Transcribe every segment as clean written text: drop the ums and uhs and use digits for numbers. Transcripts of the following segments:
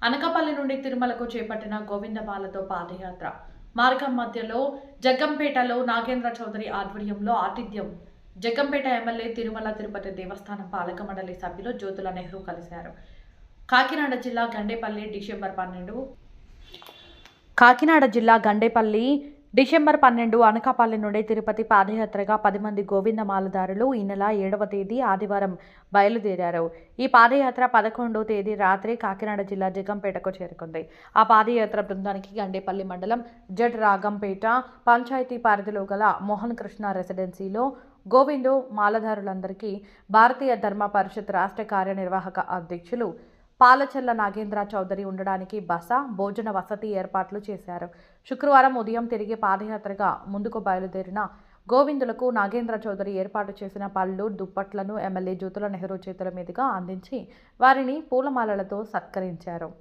అనకాపల్లి నుండి తిరుమలకు చేపట్టిన గోవిందమాలతో పాదయాత్ర మార్గం మధ్యలో జగ్గంపేటలో నాగేంద్ర చౌదరి ఆధ్వర్యంలో ఆతిథ్యం. జగ్గంపేట ఎమ్మెల్యే తిరుమల తిరుపతి దేవస్థానం పాలక మండలి సభ్యులు జ్యోతుల నెహ్రూ కలిశారు. కాకినాడ జిల్లా గండేపల్లి డిసెంబర్ 12 అనకాపల్లి నుండి తిరుపతి పాదయాత్రగా 10 మంది గోవిందమాలదారులు ఈ నెల 7వ తేదీ ఆదివారం బయలుదేరారు. ఈ పాదయాత్ర 11వ తేదీ రాత్రి కాకినాడ జిల్లా జగ్గంపేటకు చేరుకుంది. ఆ పాదయాత్ర బృందానికి గండేపల్లి మండలం జడ్ రాగంపేట పంచాయతీ పరిధిలో గల మోహన్ కృష్ణ రెసిడెన్సీలో గోవిందు మాలధారులందరికీ భారతీయ ధర్మ పరిషత్ రాష్ట్ర కార్యనిర్వాహక అధ్యక్షులు పాలచెల్ల నాగేంద్ర చౌదరి ఉండడానికి బస, భోజన వసతి ఏర్పాట్లు చేశారు. శుక్రవారం ఉదయం తిరిగి పాదయాత్రగా ముందుకు బయలుదేరిన గోవిందులకు నాగేంద్ర చౌదరి ఏర్పాటు చేసిన పళ్ళు, దుప్పట్లను ఎమ్మెల్యే జ్యోతుల నెహ్రూ చేతుల మీదుగా అందించి వారిని పూలమాలలతో సత్కరించారు.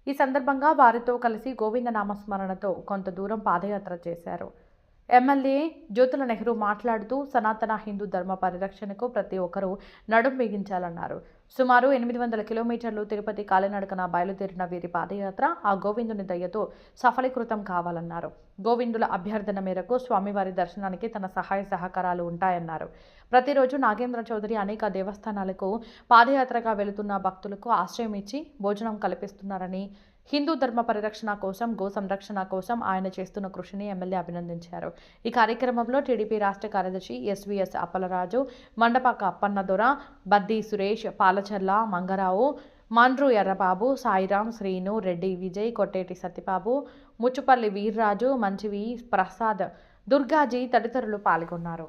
ఈ సందర్భంగా వారితో కలిసి గోవింద నామస్మరణతో కొంత దూరం పాదయాత్ర చేశారు. ఎమ్మెల్యే జ్యోతుల నెహ్రూ మాట్లాడుతూ సనాతన హిందూ ధర్మ పరిరక్షణకు ప్రతి ఒక్కరూ నడుం బిగించాలన్నారు. సుమారు 800 కిలోమీటర్లు తిరుపతి కాలినడకన బయలుదేరిన వీరి పాదయాత్ర ఆ గోవిందుని దయతో సఫలీకృతం కావాలన్నారు. గోవిందుల అభ్యర్థన మేరకు స్వామివారి దర్శనానికి తన సహాయ సహకారాలు ఉంటాయన్నారు. ప్రతిరోజు నాగేంద్ర చౌదరి అనేక దేవస్థానాలకు పాదయాత్రగా వెళుతున్న భక్తులకు ఆశ్రయం ఇచ్చి భోజనం కల్పిస్తున్నారని, హిందూ ధర్మ పరిరక్షణ కోసం, గో సంరక్షణ కోసం ఆయన చేస్తున్న కృషిని ఎమ్మెల్యే అభినందించారు. ఈ కార్యక్రమంలో టీడీపీ రాష్ట్ర కార్యదర్శి ఎస్వీఎస్ అప్పలరాజు, మండపాక అప్పన్నదొర, బద్ది సురేష్, పాలచర్ల మంగరావు, మండ్రు ఎర్రబాబు, సాయిరాం, శ్రీను, రెడ్డి విజయ్, కొట్టేటి సత్యబాబు, ముచ్చుపల్లి వీర్రాజు, మంచివి ప్రసాద్, దుర్గాజీ తదితరులు పాల్గొన్నారు.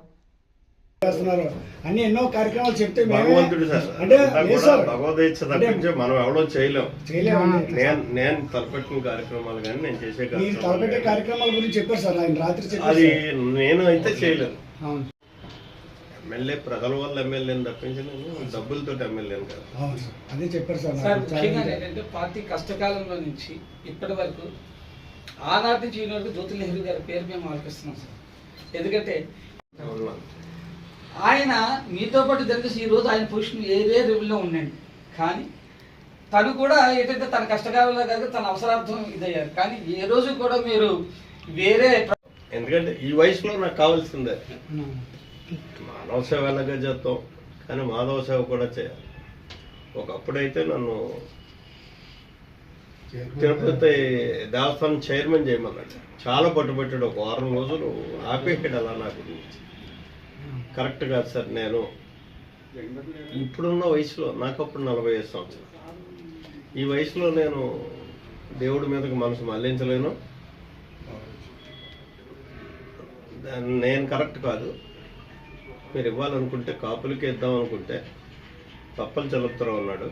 అన్ని ఎన్నో కార్యక్రమాలు చెప్తే భగవంతుడు సార్ భగవద్గీత తప్పించి మనం ఎవరో చేయలేము. నేను తలపెట్టిన కార్యక్రమాలు కానీ నేను చేసే తలపెట్టే కార్యక్రమాల గురించి చెప్పారు సార్ ఆయన రాత్రి. అది నేను అయితే చేయలేదు. ఎమ్మెల్యే ప్రజల వల్ల ఎమ్మెల్యేని తప్పించి నేను డబ్బులతో ఎమ్మెల్యేని కాదు. అదే చెప్పారు సార్. ముఖ్యంగా ఏంటంటే పార్టీ కష్టకాలంలో నుంచి ఇప్పటి వరకు ఆనాటి నుంచి ఈ వరకు జ్యోతుల నెహ్రూ గారి పేరు మేము ఆలోచిస్తున్నాం సార్. ఎందుకంటే ఆయన మీతో పాటు జరిగేసి ఈరోజు ఆయన పొజిషన్ ఏదే లెవెల్లో ఉండండి, కానీ తను కూడా ఏంటంటే తన కష్టకాలంలో కాదు తన అవసరార్థం ఇదయ్యారు. కానీ ఏ రోజు కూడా మీరు వేరే, ఎందుకంటే ఈ వయసులో నాకు కావాల్సిందే మానవ సేవ ఎలాగా చేస్తాం, కానీ మాధవ సేవ కూడా చేయాలి. ఒకప్పుడైతే నన్ను తిరుపతి దేవస్థానం చైర్మన్ చేయమన్నాడు. చాలా పట్టుబట్టాడు. ఒక వారం రోజులు ఆపేసాడు. అలా నాకు కరెక్ట్ కాదు సార్. నేను ఇప్పుడున్న వయసులో, నాకు అప్పుడు 45 సంవత్సరాలు, ఈ వయసులో నేను దేవుడి మీదకి మనసు మళ్లించలేను. నేను కరెక్ట్ కాదు. మీరు ఇవ్వాలనుకుంటే కాపులకి ఇద్దాం అనుకుంటే పప్పల చలుపుతరావు ఉన్నాడు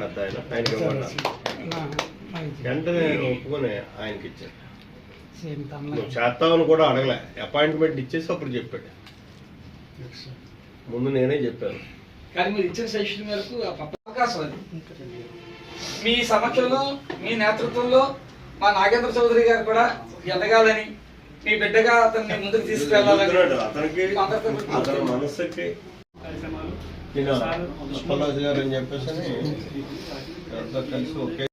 పెద్ద ఆయన, ఆయనకి ఇవ్వమన్నా వెంటనే ఒప్పుకొని ఆయనకి ఇచ్చాను. నువ్వు చేస్తావని కూడా అడగలే, అపాయింట్మెంట్ ఇచ్చేసి అప్పుడు చెప్పాడు. ముందు నేనే చెప్పాను. కానీ మీరు ఇచ్చిన సజెషన్ మేరకు అవకాశం అది మీ సమక్షంలో, మీ నేతృత్వంలో మా నాగేంద్ర చౌదరి గారు కూడా ఎదగాలని, మీ బిడ్డగా అతన్ని ముందుకు తీసుకెళ్లాలని అతని మనస్సుకి అప్పలరాజు గారు అని చెప్పేసి కలిసి ఒకే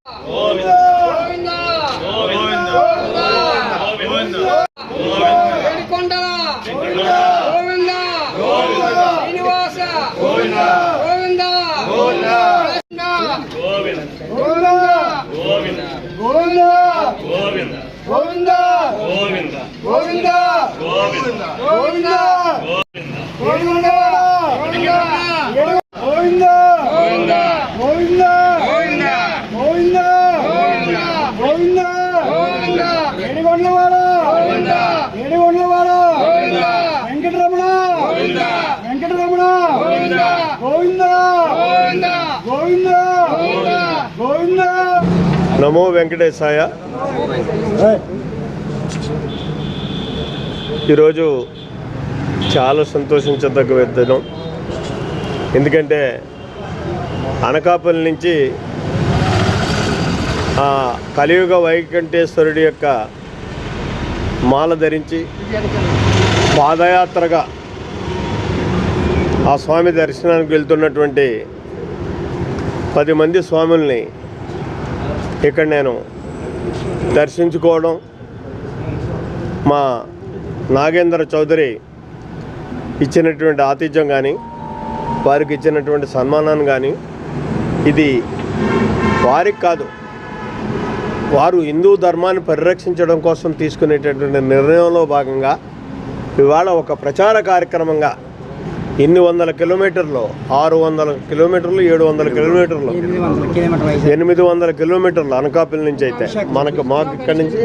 నమో వెంకటేశాయ. ఈరోజు చాలా సంతోషించదగ్గ దినం. ఎందుకంటే అనకాపల్లి నుంచి ఆ కలియుగ వైకంఠేశ్వరుడి యొక్క మాల ధరించి పాదయాత్రగా ఆ స్వామి దర్శనానికి వెళ్తున్నటువంటి 10 మంది స్వాముల్ని ఇక్కడ నేను దర్శించుకోవడం, మా నాగేంద్ర చౌదరి ఇచ్చినటువంటి ఆతిథ్యం కానీ, వారికి ఇచ్చినటువంటి సన్మానాన్ని కానీ, ఇది వారికి కాదు, వారు హిందూ ధర్మాన్ని పరిరక్షించడం కోసం తీసుకునేటటువంటి నిర్ణయంలో భాగంగా ఇవాళ ఒక ప్రచార కార్యక్రమంగా ఎన్ని వందల కిలోమీటర్లు, 600 కిలోమీటర్లు, 700 కిలోమీటర్లు, 800 కిలోమీటర్లు అనకాపల్లి నుంచి అయితే మాకు ఇక్కడి నుంచి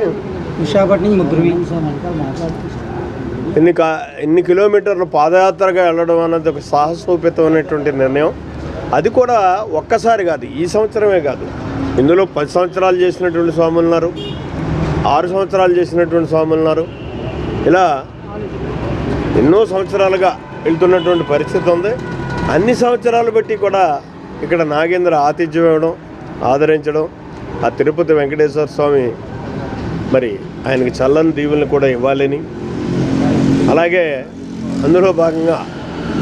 ఎన్ని కిలోమీటర్లు పాదయాత్రగా వెళ్ళడం అన్నది ఒక సాహసోపేతమైనటువంటి నిర్ణయం. అది కూడా ఒక్కసారి కాదు, ఈ సంవత్సరమే కాదు, ఇందులో 10 సంవత్సరాలు చేసినటువంటి స్వాములు ఉన్నారు, 6 సంవత్సరాలు చేసినటువంటి స్వాములు ఉన్నారు. ఇలా ఎన్నో సంవత్సరాలుగా వెళ్తున్నటువంటి పరిస్థితి ఉంది. అన్ని సంవత్సరాలు బట్టి కూడా ఇక్కడ నాగేంద్ర ఆతిథ్యం ఇవ్వడం, ఆదరించడం, ఆ తిరుపతి వెంకటేశ్వర స్వామి మరి ఆయనకి చల్లని దీవుల్ని కూడా ఇవ్వాలని, అలాగే అందులో భాగంగా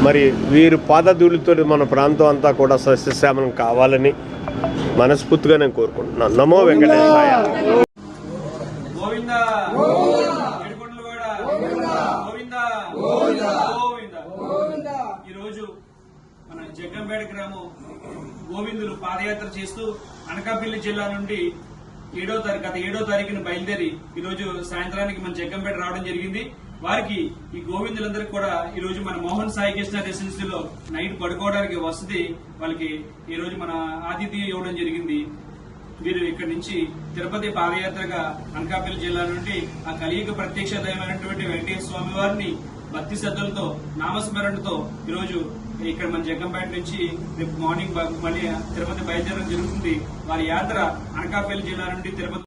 మరి వీరు పాదధూళితో మన ప్రాంతం అంతా కూడా సస్యశ్యామలం కావాలని మనస్ఫూర్తిగా నేను కోరుకుంటున్నాను. నమో వెంకటేశాయ. ఈరోజు మన జగ్గంపేట గ్రామం గోవిందులు పాదయాత్ర చేస్తూ అనకాపల్లి జిల్లా నుండి 7వ తారీఖున బయలుదేరి ఈరోజు సాయంత్రానికి మన జగ్గంపేట రావడం జరిగింది. వారికి ఈ గోవిందులందరికీ కూడా ఈ రోజు మన మోహన్ సాయి కృష్ణ రెసిడెన్సీలో నైట్ పడుకోవడానికి వసతి వాళ్ళకి ఈ రోజు మన ఆతిథ్యం ఇవ్వడం జరిగింది. వీరు ఇక్కడి నుంచి తిరుపతి పాదయాత్రగా అనకాపల్లి జిల్లా నుండి ఆ కలియుగ ప్రత్యక్ష దైవమైనటువంటి వెంకటేశ్వర స్వామి వారిని భక్తి శ్రద్ధలతో, నామస్మరణతో ఈరోజు ఇక్కడ మన జగ్గంపేట నుంచి రేపు మార్నింగ్ మళ్ళీ తిరుపతి బయలుదేరడం జరుగుతుంది. వారి యాత్ర అనకాపల్లి జిల్లా నుండి తిరుపతి